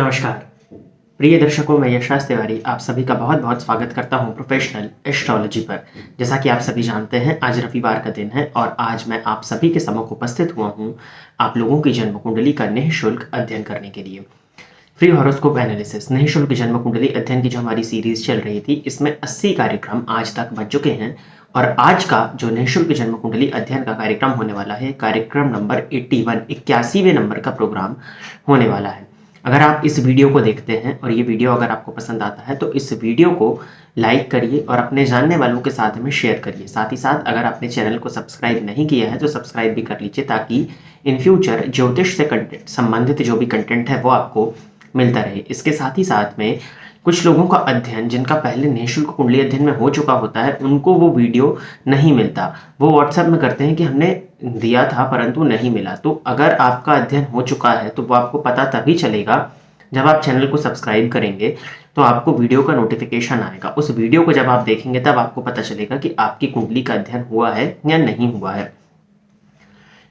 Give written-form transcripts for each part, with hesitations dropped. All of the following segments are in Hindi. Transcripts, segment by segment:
नमस्कार प्रिय दर्शकों, मैं यशराज तिवारी आप सभी का बहुत बहुत स्वागत करता हूं प्रोफेशनल एस्ट्रोलॉजी पर। जैसा कि आप सभी जानते हैं, आज रविवार का दिन है और आज मैं आप सभी के सम्मुख उपस्थित हुआ हूं आप लोगों की जन्म कुंडली का निःशुल्क अध्ययन करने के लिए। फ्री हॉरोस्कोप एनालिसिस निःशुल्क जन्म कुंडली अध्ययन की जो हमारी सीरीज चल रही थी, इसमें 80 कार्यक्रम आज तक बन चुके हैं और आज का जो निःशुल्क जन्म कुंडली अध्ययन का कार्यक्रम होने वाला है, कार्यक्रम नंबर 81 81वें नंबर का प्रोग्राम होने वाला है। अगर आप इस वीडियो को देखते हैं और ये वीडियो अगर आपको पसंद आता है तो इस वीडियो को लाइक करिए और अपने जानने वालों के साथ में शेयर करिए। साथ ही साथ अगर आपने चैनल को सब्सक्राइब नहीं किया है तो सब्सक्राइब भी कर लीजिए, ताकि इन फ्यूचर ज्योतिष से संबंधित जो भी कंटेंट है वो आपको मिलता रहे। इसके साथ ही साथ में कुछ लोगों का अध्ययन जिनका पहले निःशुल्क कुंडली अध्ययन में हो चुका होता है, उनको वो वीडियो नहीं मिलता। वो व्हाट्सएप में करते हैं कि हमने दिया था परंतु नहीं मिला। तो अगर आपका अध्ययन हो चुका है तो वो आपको पता तभी चलेगा जब आप चैनल को सब्सक्राइब करेंगे, तो आपको वीडियो का नोटिफिकेशन आएगा। उस वीडियो को जब आप देखेंगे तब आपको पता चलेगा कि आपकी कुंडली का अध्ययन हुआ है या नहीं हुआ है।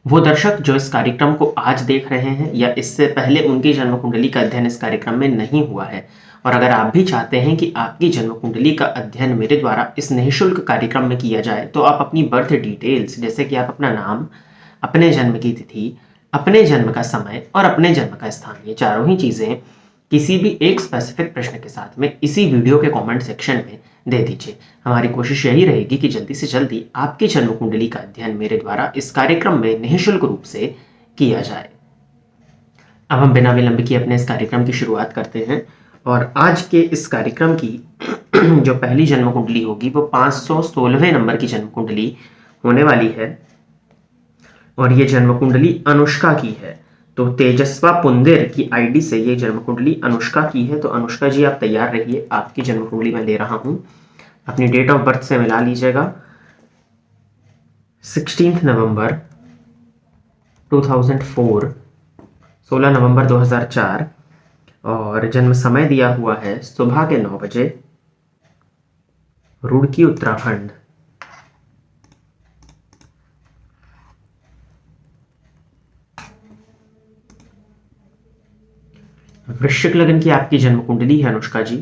वो दर्शक जो इस कार्यक्रम को आज देख रहे हैं या इससे पहले उनकी जन्म कुंडली का अध्ययन इस कार्यक्रम में नहीं हुआ है, और अगर आप भी चाहते हैं कि आपकी जन्म कुंडली का अध्ययन मेरे द्वारा इस निःशुल्क कार्यक्रम में किया जाए, तो आप अपनी बर्थ डिटेल्स, जैसे कि आप अपना नाम, अपने जन्म की तिथि, अपने जन्म का समय और अपने जन्म का स्थान, ये चारों ही चीज़ें किसी भी एक स्पेसिफिक प्रश्न के साथ में इसी वीडियो के कमेंट सेक्शन में दे दीजिए। हमारी कोशिश यही रहेगी कि जल्दी से जल्दी आपकी जन्म कुंडली का अध्ययन मेरे द्वारा इस कार्यक्रम में निःशुल्क रूप से किया जाए। अब हम बिना विलंब किए अपने इस कार्यक्रम की शुरुआत करते हैं और आज के इस कार्यक्रम की जो पहली जन्म कुंडली होगी वो 516वें नंबर की जन्म कुंडली होने वाली है और ये जन्म कुंडली अनुष्का की है। तो तेजस्वा पुंदेर की आईडी से ये जन्म कुंडली अनुष्का की है। तो अनुष्का जी, आप तैयार रहिए, आपकी जन्म कुंडली मैं ले रहा हूं। अपनी डेट ऑफ बर्थ से मिला लीजिएगा। 16 नवंबर 2004, 16 नवंबर 2004 और जन्म समय दिया हुआ है सुबह के 9 बजे, रुड़की उत्तराखंड। वृश्चिक लग्न की आपकी जन्म कुंडली है अनुष्का जी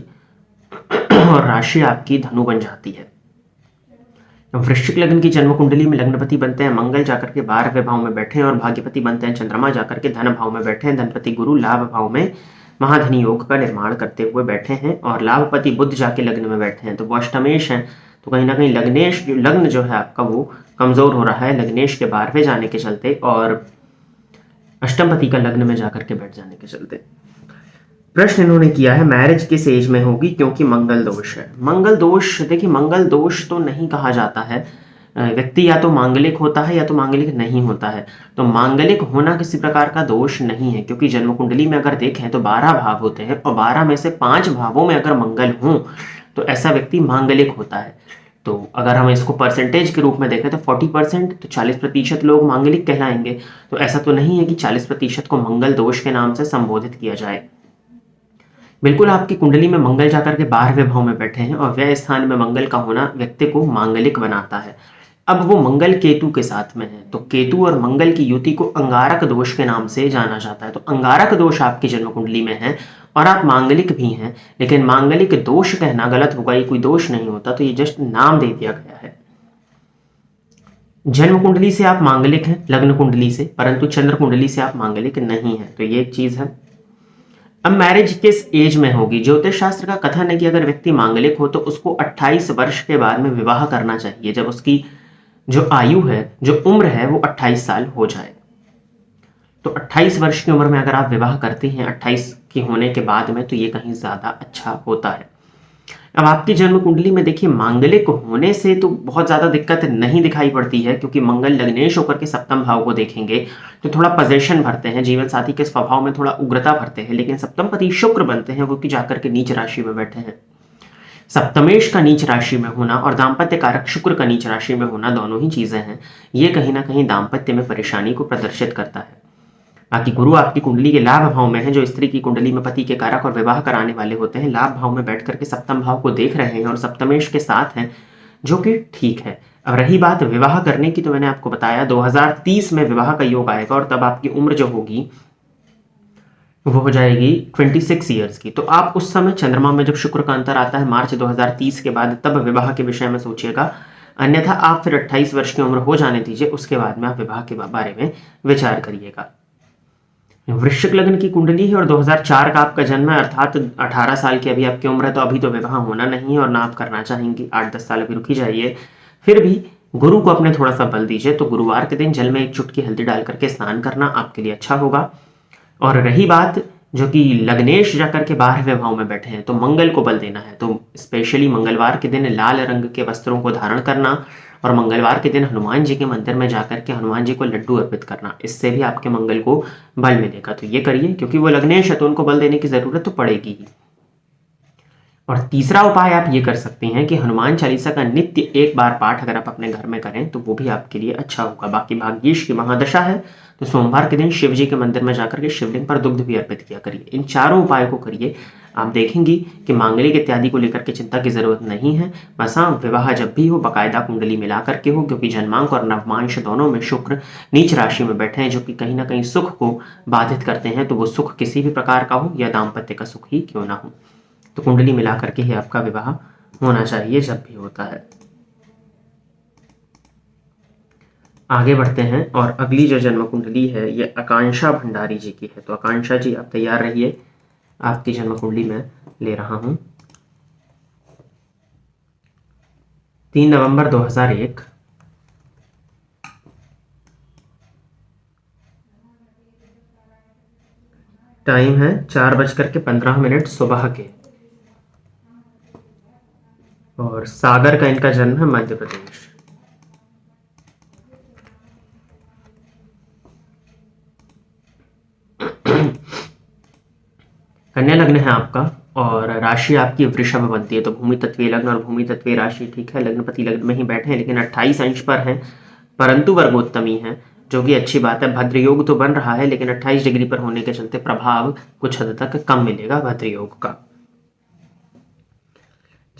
और राशि आपकी धनु बन जाती है। वृश्चिक लग्न की जन्म कुंडली में लग्नपति बनते हैं मंगल, जाकर के 12वें भाव में बैठे हैं, और भाग्यपति बनते हैं चंद्रमा, जाकर के धन भाव में बैठे हैं। धनपति गुरु लाभ भाव में महाधनी योग का निर्माण करते हुए बैठे हैं और लाभपति बुध जाके लग्न में बैठे हैं। तो वो अष्टमेश है, तो कहीं ना कहीं लग्नेश लग्न जो है आपका वो कमजोर हो रहा है लग्नेश के 12वें जाने के चलते और अष्टमपति का लग्न में जाकर के बैठ जाने के चलते। प्रश्न इन्होंने किया है मैरिज किस एज में होगी, क्योंकि मंगल दोष है। मंगल दोष, देखिए मंगल दोष तो नहीं कहा जाता है, व्यक्ति या तो मांगलिक होता है या तो मांगलिक नहीं होता है। तो मांगलिक होना किसी प्रकार का दोष नहीं है, क्योंकि जन्म कुंडली में अगर देखें तो 12 भाव होते हैं और 12 में से 5 भावों में अगर मंगल हो तो ऐसा व्यक्ति मांगलिक होता है। तो अगर हम इसको परसेंटेज के रूप में देखें तो 40%, तो 40% लोग मांगलिक कहलाएंगे। तो ऐसा तो नहीं है कि 40% को मंगल दोष के नाम से संबोधित किया जाए। बिल्कुल आपकी कुंडली में मंगल जाकर के 12वें भाव में बैठे हैं और व्यय स्थान में मंगल का होना व्यक्ति को मांगलिक बनाता है। अब वो मंगल केतु के साथ में है, तो केतु और मंगल की युति को अंगारक दोष के नाम से जाना जाता है। तो अंगारक दोष आपकी जन्म कुंडली में है और आप मांगलिक भी हैं, लेकिन मांगलिक दोष कहना गलत होगा, ये कोई दोष नहीं होता, तो ये जस्ट नाम दे दिया गया है। जन्म कुंडली से आप मांगलिक हैं लग्न कुंडली से, परंतु चंद्र कुंडली से आप मांगलिक नहीं है, तो ये एक चीज है। अब मैरिज किस एज में होगी। ज्योतिष शास्त्र का कथन है कि अगर व्यक्ति मांगलिक हो तो उसको 28 वर्ष के बाद में विवाह करना चाहिए, जब उसकी जो आयु है, जो उम्र है, वो 28 साल हो जाए। तो 28 वर्ष की उम्र में अगर आप विवाह करते हैं 28 की होने के बाद में, तो ये कहीं ज्यादा अच्छा होता है। अब आपकी जन्म कुंडली में देखिए मांगलिक होने से तो बहुत ज्यादा दिक्कत नहीं दिखाई पड़ती है, क्योंकि मंगल लग्नेश होकर के सप्तम भाव को देखेंगे तो थोड़ा पोजीशन भरते हैं, जीवन साथी के स्वभाव में थोड़ा उग्रता भरते हैं, लेकिन सप्तम पति शुक्र बनते हैं वो कि जाकर के नीच राशि में बैठे हैं। सप्तमेश का नीच राशि में होना और दाम्पत्य कारक शुक्र का नीच राशि में होना दोनों ही चीजें हैं, ये कहीं ना कहीं दाम्पत्य में परेशानी को प्रदर्शित करता है। बाकी गुरु आपकी कुंडली के लाभ भाव में है, जो स्त्री की कुंडली में पति के कारक और विवाह कराने वाले होते हैं, लाभ भाव में बैठ करके सप्तम भाव को देख रहे हैं और सप्तमेश के साथ हैं, जो कि ठीक है। अब रही बात विवाह करने की, तो मैंने आपको बताया 2030 में विवाह का योग आएगा और तब आपकी उम्र जो होगी वो हो जाएगी 26 ईयर्स की। तो आप उस समय चंद्रमा में जब शुक्र का अंतर आता है मार्च 2030 के बाद, तब विवाह के विषय में सोचिएगा। अन्यथा आप फिर 28 वर्ष की उम्र हो जाने दीजिए, उसके बाद में आप विवाह के बारे में विचार करिएगा। वृश्चिक लग्न की कुंडली है और 2004 का आपका जन्म है, अर्थात 18 साल की अभी आपकी उम्र है, तो अभी तो विवाह होना नहीं है और ना आप करना चाहेंगी। 8-10 साल अभी रुकी जाइए। फिर भी गुरु को अपने थोड़ा सा बल दीजिए। तो गुरुवार के दिन जल में एक चुटकी हल्दी डाल करके स्नान करना आपके लिए अच्छा होगा। और रही बात जो कि लग्नेश जाकर के 12वें भाव में बैठे हैं, तो मंगल को बल देना है। तो स्पेशली मंगलवार के दिन लाल रंग के वस्त्रों को धारण करना और मंगलवार के दिन हनुमान जी के मंदिर में जाकर के हनुमान जी को लड्डू अर्पित करना, इससे भी आपके मंगल को बल मिलेगा। तो ये करिए, क्योंकि वो लग्नेश है तो उनको बल देने की जरूरत तो पड़ेगी ही। और तीसरा उपाय आप ये कर सकते हैं कि हनुमान चालीसा का नित्य एक बार पाठ अगर आप अपने घर में करें तो वो भी आपके लिए अच्छा होगा। बाकी भाग्येश की महादशा है तो सोमवार के दिन शिव जी के मंदिर में जाकर के शिवलिंग पर दुग्ध भी अर्पित किया करिए। इन चारों उपायों को करिए, आप देखेंगी कि मांगलिक इत्यादि को लेकर के चिंता की जरूरत नहीं है। बस हाँ, विवाह जब भी हो बाकायदा कुंडली मिला करके हो, क्योंकि जन्मांक और नवमांश दोनों में शुक्र नीच राशि में बैठे हैं, जो कि कहीं ना कहीं सुख को बाधित करते हैं। तो वो सुख किसी भी प्रकार का हो या दाम्पत्य का सुख ही क्यों ना हो, तो कुंडली मिला करके ही आपका विवाह होना चाहिए जब भी होता है। आगे बढ़ते हैं और अगली जो जन्म कुंडली है ये आकांक्षा भंडारी जी की है। तो आकांक्षा जी आप तैयार रहिए, आपकी जन्म कुंडली में ले रहा हूं। 3 नवंबर 2001, टाइम है 4:15 सुबह के, और सागर का इनका जन्म है मध्य प्रदेश। कन्या लग्न है आपका और राशि आपकी वृषभ बनती है। तो भूमि तत्वीय लग्न और भूमि तत्वीय राशि, ठीक है, लग्नपति लग्न में ही बैठे हैं, लेकिन 28 अंश पर हैं, परंतु वर्गोत्तमी है, जो कि अच्छी बात है। भद्र योग तो बन रहा है, लेकिन 28 डिग्री पर होने के चलते प्रभाव कुछ हद तक कम मिलेगा भद्र योग का।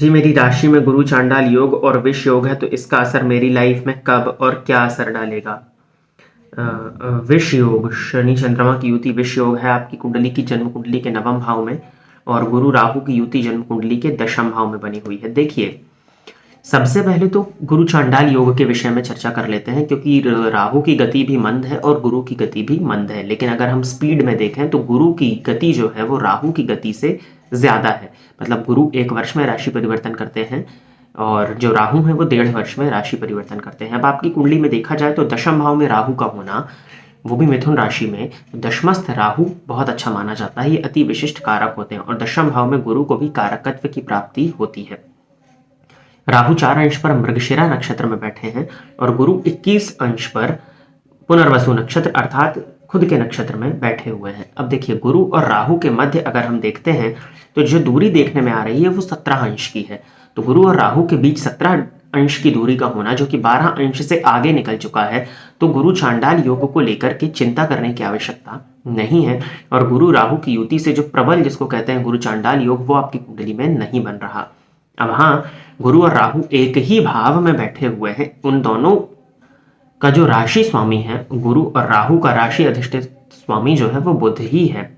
जी मेरी राशि में गुरु चांडाल योग और विष योग है, तो इसका असर मेरी लाइफ में कब और क्या असर डालेगा? विष योग, शनि चंद्रमा की युति विष योग है आपकी कुंडली की जन्म कुंडली के 9वें भाव में, और गुरु राहु की युति जन्म कुंडली के 10वें भाव में बनी हुई है। देखिए, सबसे पहले तो गुरु चांडाल योग के विषय में चर्चा कर लेते हैं, क्योंकि राहु की गति भी मंद है और गुरु की गति भी मंद है। लेकिन अगर हम स्पीड में देखें तो गुरु की गति जो है वो राहु की गति से ज्यादा है। मतलब गुरु 1 वर्ष में राशि परिवर्तन करते हैं और जो राहु है वो 1.5 वर्ष में राशि परिवर्तन करते हैं। अब आपकी कुंडली में देखा जाए तो 10वें भाव में राहु का होना, वो भी मिथुन राशि में, दशमस्थ राहु बहुत अच्छा माना जाता है। ये अति विशिष्ट कारक होते हैं और 10वें भाव में गुरु को भी कारकत्व की प्राप्ति होती है। राहु 4 अंश पर मृगशिरा नक्षत्र में बैठे हैं और गुरु 21 अंश पर पुनर्वसु नक्षत्र अर्थात खुद के नक्षत्र में बैठे हुए हैं। अब देखिए, गुरु और राहु के मध्य अगर हम देखते हैं तो जो दूरी देखने में आ रही है वो 17 अंश की है। तो गुरु और राहु के बीच 17 अंश की दूरी का होना, जो कि 12 अंश से आगे निकल चुका है, तो गुरु चांडाल योग को लेकर के चिंता करने की आवश्यकता नहीं है। और गुरु राहु की युति से जो प्रबल, जिसको कहते हैं गुरु चांडाल योग, वो आपकी कुंडली में नहीं बन रहा। अब हाँ, गुरु और राहु एक ही भाव में बैठे हुए हैं, उन दोनों का जो राशि स्वामी है, गुरु और राहु का राशि अधिष्ठित स्वामी जो है वो बुध ही है।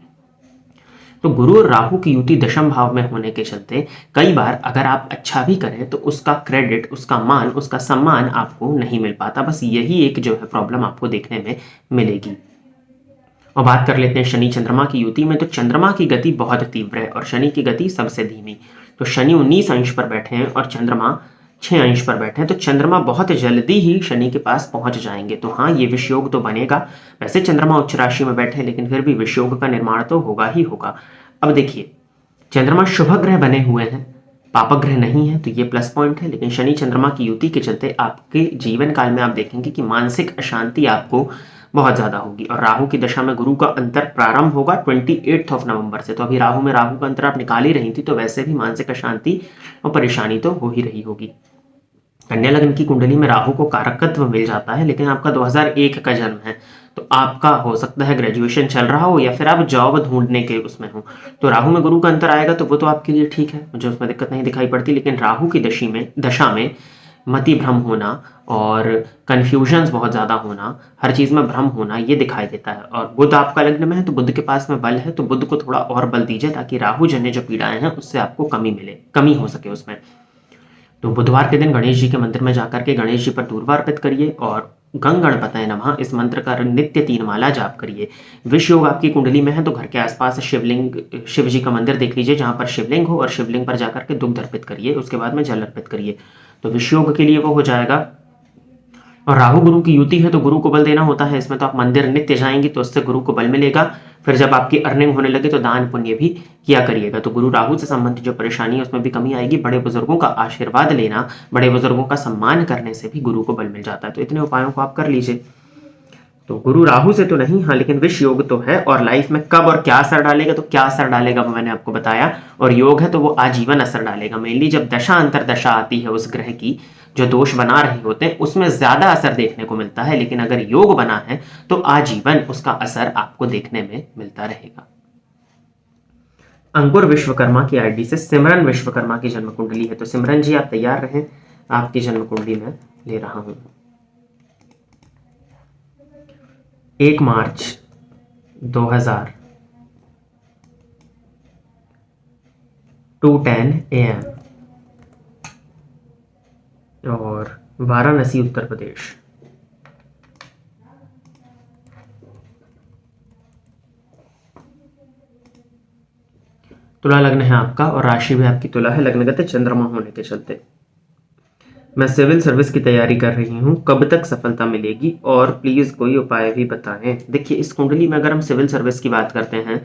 तो गुरु और राहु की युति 10वें भाव में होने के चलते कई बार अगर आप अच्छा भी करें तो उसका क्रेडिट, उसका मान, उसका सम्मान आपको नहीं मिल पाता। बस यही एक जो है प्रॉब्लम आपको देखने में मिलेगी। और बात कर लेते हैं शनि चंद्रमा की युति में। तो चंद्रमा की गति बहुत तीव्र है और शनि की गति सबसे धीमी। तो शनि 19 अंश पर बैठे हैं और चंद्रमा 6 अंश पर बैठे हैं, तो चंद्रमा बहुत जल्दी ही शनि के पास पहुंच जाएंगे। तो हाँ, ये विषयोग तो बनेगा। वैसे चंद्रमा उच्च राशि में बैठे हैं, लेकिन फिर भी विषयोग का निर्माण तो होगा ही होगा। अब देखिए, चंद्रमा शुभ ग्रह बने हुए हैं, पापक ग्रह नहीं है, तो ये प्लस पॉइंट है। लेकिन शनि चंद्रमा की युति के चलते आपके जीवन काल में आप देखेंगे कि मानसिक अशांति आपको बहुत ज्यादा होगी। और राहु की दशा में गुरु का अंतर प्रारंभ होगा 28 नवंबर से। तो अभी राहु में राहु का अंतर आप निकाल ही रही थी, तो वैसे भी मानसिक अशांति और परेशानी तो हो ही रही होगी। कन्या लग्न की कुंडली में राहु को कारकत्व मिल जाता है, लेकिन आपका 2001 का जन्म है, तो आपका हो सकता है ग्रेजुएशन चल रहा हो या फिर आप जॉब ढूंढने के उसमें हो। तो राहु में गुरु का अंतर आएगा तो वो तो आपके लिए ठीक है, मुझे उसमें दिक्कत नहीं दिखाई पड़ती। लेकिन राहु की दशा में मति भ्रम होना और कन्फ्यूजन्स बहुत ज़्यादा होना, हर चीज़ में भ्रम होना, ये दिखाई देता है। और बुध आपका लग्न में है तो बुध के पास में बल है, तो बुध को थोड़ा और बल दीजिए ताकि राहु जन्य जो पीड़ाएं हैं उससे आपको कमी हो सके उसमें। तो बुधवार के दिन गणेश जी के मंदिर में जाकर के गणेश जी पर दूर्वा अर्पित करिए और गंग गणपतये नमः इस मंत्र का नित्य 3 माला जाप करिए। विष योग आपकी कुंडली में है तो घर के आसपास शिव जी का मंदिर देख लीजिए जहां पर शिवलिंग हो और शिवलिंग पर जाकर के दुग्ध अर्पित करिए, उसके बाद में जल अर्पित करिए। तो विष योग के लिए वो हो जाएगा। और राहु गुरु की युति है तो गुरु को बल देना होता है इसमें, तो आप मंदिर नित्य जाएंगे तो उससे गुरु को बल मिलेगा। फिर जब आपकी अर्निंग होने लगे तो दान पुण्य भी किया करिएगा। तो गुरु राहु से संबंधित जो परेशानी है उसमें भी कमी आएगी। बड़े बुजुर्गों का आशीर्वाद लेना, बड़े बुजुर्गों का सम्मान करने से भी गुरु को बल मिल जाता है। तो इतने उपायों को आप कर लीजिए। तो गुरु राहु से तो नहीं, हाँ लेकिन विष योग तो है। और लाइफ में कब और क्या असर डालेगा, तो क्या असर डालेगा वो मैंने आपको बताया। और योग है तो वो आजीवन असर डालेगा। मेनली जब दशा अंतर दशा आती है उस ग्रह की, जो दोष बना रहे होते हैं उसमें ज्यादा असर देखने को मिलता है, लेकिन अगर योग बना है तो आजीवन उसका असर आपको देखने में मिलता रहेगा। अंकुर विश्वकर्मा की आईडी से सिमरन विश्वकर्मा की जन्म कुंडली है। तो सिमरन जी आप तैयार रहें, आपकी जन्म कुंडली में ले रहा हूं। 1 मार्च 2000 2:10 AM और वाराणसी उत्तर प्रदेश। तुला लग्न है आपका और राशि भी आपकी तुला है, लग्नगत चंद्रमा होने के चलते। मैं सिविल सर्विस की तैयारी कर रही हूँ, कब तक सफलता मिलेगी और प्लीज कोई उपाय भी बताएं। देखिए इस कुंडली में अगर हम सिविल सर्विस की बात करते हैं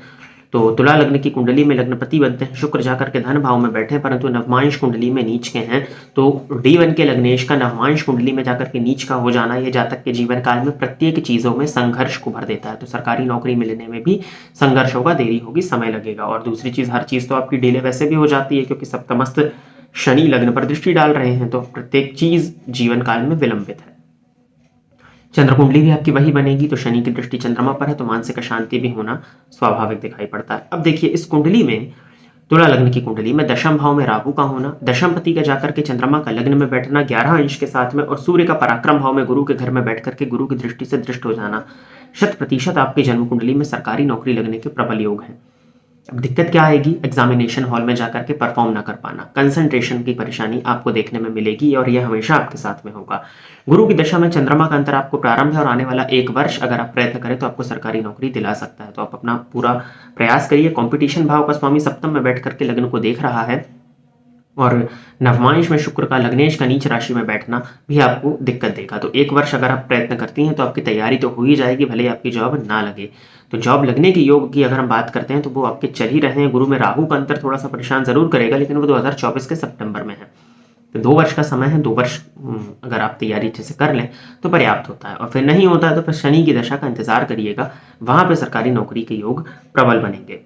तो तुला लग्न की कुंडली में लग्नपति बनते हैं शुक्र जाकर के धन भाव में बैठे, परंतु नवमांश कुंडली में नीच के हैं। तो D1 के लग्नेश का नवमांश कुंडली में जाकर के नीच का हो जाना ये जातक के जीवन काल में प्रत्येक चीजों में संघर्ष को भर देता है। तो सरकारी नौकरी मिलने में भी संघर्ष होगा, देरी होगी, समय लगेगा। और दूसरी चीज, हर चीज तो आपकी डिले वैसे भी हो जाती है क्योंकि सप्तमस्त शनि लग्न पर दृष्टि डाल रहे हैं, तो प्रत्येक चीज जीवन काल में विलंबित है। चंद्र कुंडली भी आपकी वही बनेगी, तो शनि की दृष्टि चंद्रमा पर है तो मानसिक अशांति भी होना स्वाभाविक दिखाई पड़ता है। अब देखिए इस कुंडली में, तुला लग्न की कुंडली में दशम भाव में राहु का होना, दशम पति का जाकर के चंद्रमा का लग्न में बैठना 11 अंश के साथ में, और सूर्य का पराक्रम भाव में गुरु के घर में बैठ करके गुरु की दृष्टि से दृष्ट हो जाना, 100% आपकी जन्म कुंडली में सरकारी नौकरी लगने के प्रबल योग है। अब दिक्कत क्या आएगी, एग्जामिनेशन हॉल में जाकर के परफॉर्म ना कर पाना, कंसंट्रेशन की परेशानी आपको देखने में मिलेगी और यह हमेशा आपके साथ में होगा। गुरु की दशा में चंद्रमा का अंतर आपको प्रारंभ है और आने वाला 1 वर्ष अगर आप प्रयत्न करें तो आपको सरकारी नौकरी दिला सकता है। तो आप अपना पूरा प्रयास करिए। कंपटीशन भाव का स्वामी सप्तम में बैठ करके लग्न को देख रहा है और नवमांश में शुक्र का लग्नेश का नीच राशि में बैठना भी आपको दिक्कत देगा। तो 1 वर्ष अगर आप प्रयत्न करती हैं तो आपकी तैयारी तो हो ही जाएगी, भले ही आपकी जॉब ना लगे। तो जॉब लगने के योग की अगर हम बात करते हैं तो वो आपके चल ही रहे हैं। गुरु में राहु का अंतर थोड़ा सा परेशान जरूर करेगा, लेकिन वो 2024 के सितंबर में है। तो 2 वर्ष का समय है, 2 वर्ष अगर आप तैयारी अच्छे से कर लें तो पर्याप्त होता है। और फिर नहीं होता है तो फिर शनि की दशा का इंतजार करिएगा, वहां पर सरकारी नौकरी के योग प्रबल बनेंगे।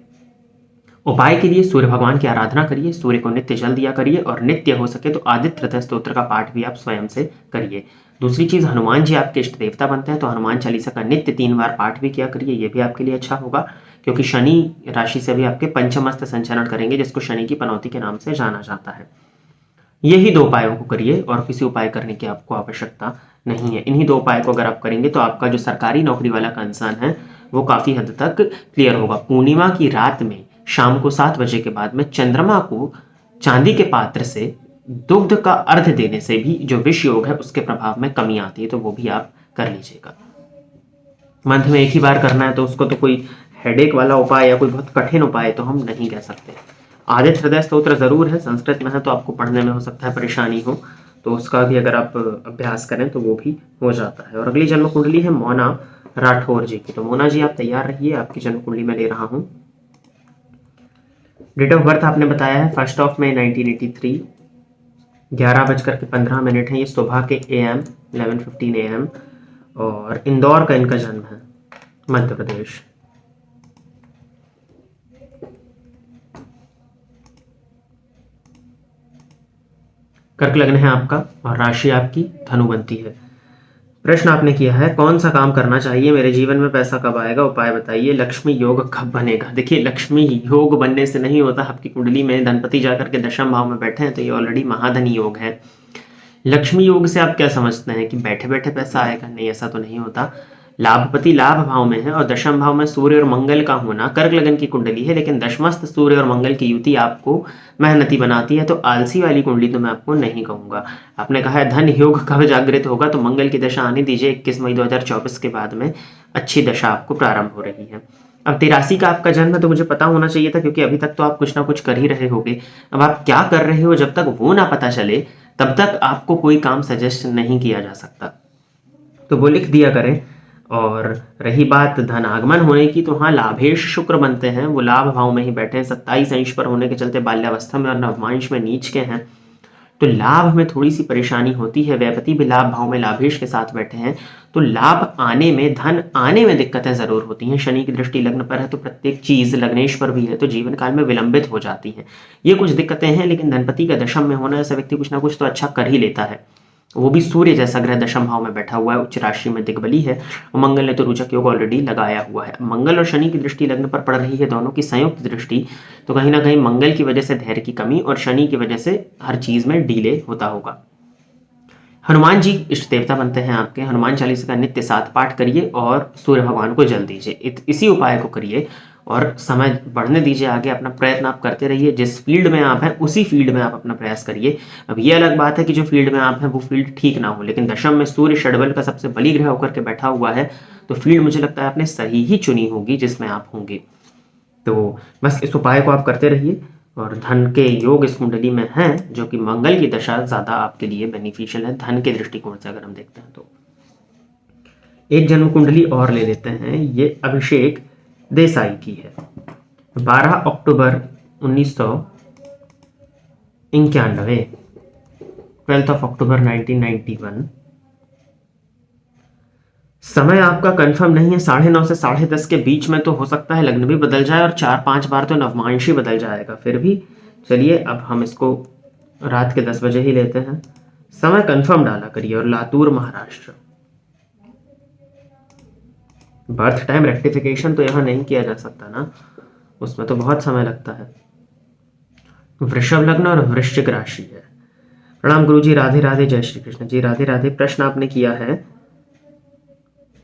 उपाय के लिए सूर्य भगवान की आराधना करिए, सूर्य को नित्य जल दिया करिए और नित्य हो सके तो आदित्य हृदय स्तोत्र का पाठ भी आप स्वयं से करिए। दूसरी चीज, हनुमान जी आपके इष्ट देवता बनते हैं तो हनुमान चालीसा का नित्य 3 बार पाठ भी किया करिए, ये भी आपके लिए अच्छा होगा क्योंकि शनि राशि से भी आपके पंचमस्त संचरण करेंगे, जिसको शनि की पनौती के नाम से जाना जाता है। यही 2 उपायों को करिए और किसी उपाय करने की आपको आवश्यकता नहीं है। इन्हीं 2 उपाय को अगर आप करेंगे तो आपका जो सरकारी नौकरी वाला कंसर्न है वो काफी हद तक क्लियर होगा। पूर्णिमा की रात में शाम को 7 बजे के बाद में चंद्रमा को चांदी के पात्र से दुग्ध का अर्घ देने से भी जो विष योग है उसके प्रभाव में कमी आती है, तो वो भी आप कर लीजिएगा। मंथ में 1 ही बार करना है तो उसको तो कोई हेडेक वाला उपाय या कोई बहुत कठिन उपाय तो हम नहीं कह सकते। आदित्य हृदय स्तोत्र जरूर है, संस्कृत में है तो आपको पढ़ने में हो सकता है परेशानी हो, तो उसका भी अगर आप अभ्यास करें तो वो भी हो जाता है। और अगली जन्म कुंडली है मोना राठौर जी की। तो मोना जी आप तैयार रहिए, आपकी जन्म कुंडली में ले रहा हूँ। डेट ऑफ बर्थ आपने बताया है 1 मई 1983, 11:15 है। ये सुबह के AM 11:15 AM और इंदौर का इनका जन्म है, मध्य प्रदेश। कर्क लग्न है आपका और राशि आपकी धनु बनती है। प्रश्न आपने किया है कौन सा काम करना चाहिए, मेरे जीवन में पैसा कब आएगा, उपाय बताइए, लक्ष्मी योग कब बनेगा। देखिए लक्ष्मी योग बनने से नहीं होता, आपकी कुंडली में धनपति जाकर के दशम भाव में बैठे हैं तो ये ऑलरेडी महाधनी योग है। लक्ष्मी योग से आप क्या समझते हैं कि बैठे बैठे पैसा आएगा? नहीं, ऐसा तो नहीं होता। लाभपति लाभ भाव में है और दशम भाव में सूर्य और मंगल का होना कर्क लगन की कुंडली है, लेकिन दशमस्थ सूर्य और मंगल की युति आपको मेहनती बनाती है, तो आलसी वाली कुंडली तो मैं आपको नहीं कहूंगा। आपने कहा है धन योग कब जागृत होगा, तो मंगल की दशा आने दीजिए, 21 मई 2024 के बाद में अच्छी दशा आपको प्रारंभ हो रही है। अब 83 का आपका जन्म है, तो मुझे पता होना चाहिए था, क्योंकि अभी तक तो आप कुछ ना कुछ कर ही रहे होगे। अब आप क्या कर रहे हो, जब तक वो ना पता चले तब तक आपको कोई काम सजेस्ट नहीं किया जा सकता, तो वो लिख दिया करें। और रही बात धन आगमन होने की, तो हाँ, लाभेश शुक्र बनते हैं, वो लाभ भाव में ही बैठे हैं, 27 अंश पर होने के चलते बाल्यावस्था में और नवमांश में नीच के हैं, तो लाभ में थोड़ी सी परेशानी होती है। व्यपति भी लाभ भाव में लाभेश के साथ बैठे हैं, तो लाभ आने में, धन आने में दिक्कतें जरूर होती हैं। शनि की दृष्टि लग्न पर है, तो प्रत्येक चीज लग्नेश पर भी है, तो जीवन काल में विलंबित हो जाती हैं। ये कुछ दिक्कतें हैं, लेकिन धनपति का दशम में होना, ऐसा व्यक्ति कुछ ना कुछ तो अच्छा कर ही लेता है। वो भी सूर्य जैसा ग्रह दशम भाव में बैठा हुआ है, उच्च राशि में दिग्बली है, और मंगल ने तो रोचक योग ऑलरेडी लगाया हुआ है। मंगल और शनि की दृष्टि लग्न पर पड़ रही है, दोनों की संयुक्त दृष्टि, तो कहीं ना कहीं मंगल की वजह से धैर्य की कमी और शनि की वजह से हर चीज में डिले होता होगा। हनुमान जी इष्ट देवता बनते हैं आपके। हनुमान चालीसा का नित्य 7 पाठ करिए और सूर्य भगवान को जल दीजिए, इसी उपाय को करिए और समय बढ़ने दीजिए आगे। अपना प्रयत्न आप करते रहिए, जिस फील्ड में आप हैं उसी फील्ड में आप अपना प्रयास करिए। अब ये अलग बात है कि जो फील्ड में आप हैं वो फील्ड ठीक ना हो, लेकिन दशम में सूर्य षड्बल का सबसे बली ग्रह होकर के बैठा हुआ है, तो फील्ड मुझे लगता है आपने सही ही चुनी होगी जिसमें आप होंगे। तो बस इस उपाय को आप करते रहिए। और धन के योग इस कुंडली में हैं, जो कि मंगल की दशा ज्यादा आपके लिए बेनिफिशियल है धन के दृष्टिकोण से अगर हम देखते हैं तो। एक जन्म कुंडली और ले लेते हैं, ये अभिषेक देसाई की है। 12 अक्टूबर 1991, 12 अक्टूबर 1991। समय आपका कंफर्म नहीं है, 9:30 से 10:30 के बीच में, तो हो सकता है लग्न भी बदल जाए और 4-5 बार तो नवमांश ही बदल जाएगा। फिर भी चलिए अब हम इसको रात के 10 बजे ही लेते हैं। समय कंफर्म डाला करिए और Latur Maharashtra. Birth time rectification तो यहां नहीं किया जा सकता ना, उसमें तो बहुत समय लगता है। वृषभ लग्न और वृश्चिक राशि है। प्रणाम गुरु जी, राधे राधे, जय श्री कृष्ण जी। राधे राधे। प्रश्न आपने किया है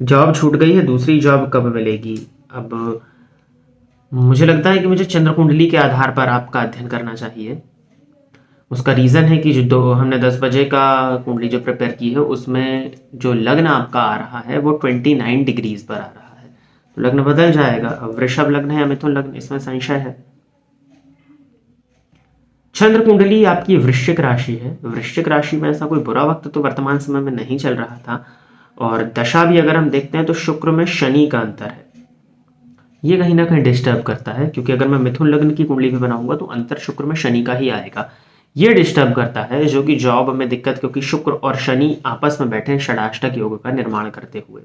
जॉब छूट गई है, दूसरी जॉब कब मिलेगी? अब मुझे लगता है कि मुझे चंद्र कुंडली के आधार पर आपका अध्ययन करना चाहिए। उसका रीजन है कि जो हमने 10 बजे का कुंडली जो प्रिपेयर की है, उसमें जो लग्न आपका आ रहा है वो 29 डिग्रीज पर आ रहा है, तो लग्न बदल जाएगा। अब वृषभ लग्न है या मिथुन लग्न, इसमें संशय है। चंद्र कुंडली आपकी वृश्चिक राशि है। वृश्चिक राशि में ऐसा कोई बुरा वक्त तो वर्तमान समय में नहीं चल रहा था, और दशा भी अगर हम देखते हैं तो शुक्र में शनि का अंतर है, ये कहीं ना कहीं डिस्टर्ब करता है, क्योंकि अगर मैं मिथुन लग्न की कुंडली भी बनाऊंगा तो अंतर शुक्र में शनि का ही आएगा, ये डिस्टर्ब करता है, जो कि जॉब में दिक्कत, क्योंकि शुक्र और शनि आपस में बैठे षडाष्टक योग का निर्माण करते हुए।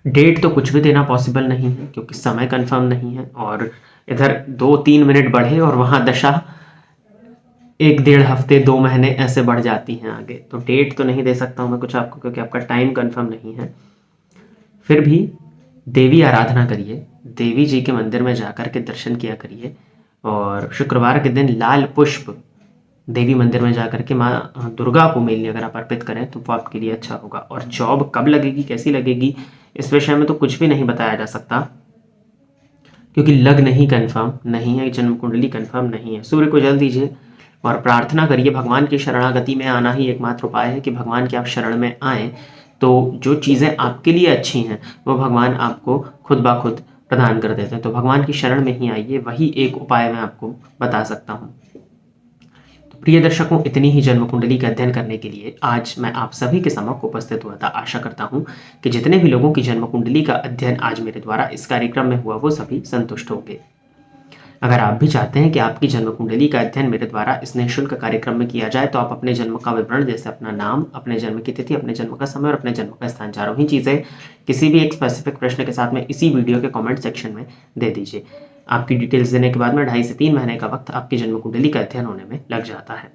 डेट तो कुछ भी देना पॉसिबल नहीं है, क्योंकि समय कंफर्म नहीं है, और इधर 2-3 मिनट बढ़े और वहां दशा 1-1.5 हफ्ते 2 महीने ऐसे बढ़ जाती हैं आगे, तो डेट तो नहीं दे सकता हूं मैं कुछ आपको, क्योंकि आपका टाइम कंफर्म नहीं है। फिर भी देवी आराधना करिए, देवी जी के मंदिर में जाकर के दर्शन किया करिए, और शुक्रवार के दिन लाल पुष्प देवी मंदिर में जाकर के माँ दुर्गा को मेनली अगर आप अर्पित करें तो वो आपके लिए अच्छा होगा। और जॉब कब लगेगी, कैसी लगेगी, इस विषय में तो कुछ भी नहीं बताया जा सकता, क्योंकि लग्न ही कंफर्म नहीं है, जन्म कुंडली कंफर्म नहीं है। सूर्य को जल दीजिए और प्रार्थना करिए। भगवान की शरणागति में आना ही एकमात्र उपाय है कि भगवान के आप शरण में आए, तो जो चीज़ें आपके लिए अच्छी हैं वो भगवान आपको खुद ब खुद प्रदान कर देते हैं। तो भगवान की शरण में ही आइए, वही एक उपाय मैं आपको बता सकता हूँ। तो प्रिय दर्शकों, इतनी ही जन्म कुंडली का अध्ययन करने के लिए आज मैं आप सभी के समक्ष उपस्थित हुआ था। आशा करता हूँ कि जितने भी लोगों की जन्म कुंडली का अध्ययन आज मेरे द्वारा इस कार्यक्रम में हुआ वो सभी संतुष्ट होंगे। अगर आप भी चाहते हैं कि आपकी जन्म कुंडली का अध्ययन मेरे द्वारा इस निःशुल्क कार्यक्रम में किया जाए, तो आप अपने जन्म का विवरण, जैसे अपना नाम, अपने जन्म की तिथि, अपने जन्म का समय और अपने जन्म का स्थान, चारों ही चीज़ें किसी भी एक स्पेसिफिक प्रश्न के साथ में इसी वीडियो के कमेंट सेक्शन में दे दीजिए। आपकी डिटेल्स देने के बाद में 2.5 से 3 महीने का वक्त आपकी जन्म कुंडली का अध्ययन होने में लग जाता है।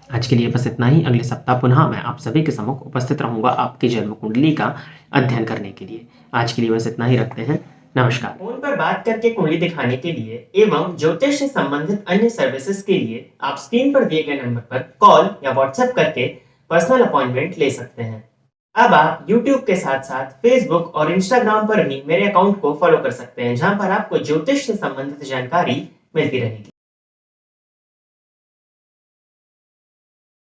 आज के लिए बस इतना ही। अगले सप्ताह पुनः मैं आप सभी के सम्मुख उपस्थित रहूंगा आपकी जन्म कुंडली का अध्ययन करने के लिए। आज के लिए बस इतना ही रखते हैं। नमस्कार। फोन पर बात करके कुंडली दिखाने के लिए एवं ज्योतिष से संबंधित अन्य सर्विसेज के लिए आप स्क्रीन पर दिए गए नंबर पर कॉल या व्हाट्सएप करके पर्सनल अपॉइंटमेंट ले सकते हैं। अब आप YouTube के साथ साथ Facebook और Instagram पर भी मेरे अकाउंट को फॉलो कर सकते हैं, जहां पर आपको ज्योतिष से संबंधित जानकारी मिलती रहेगी।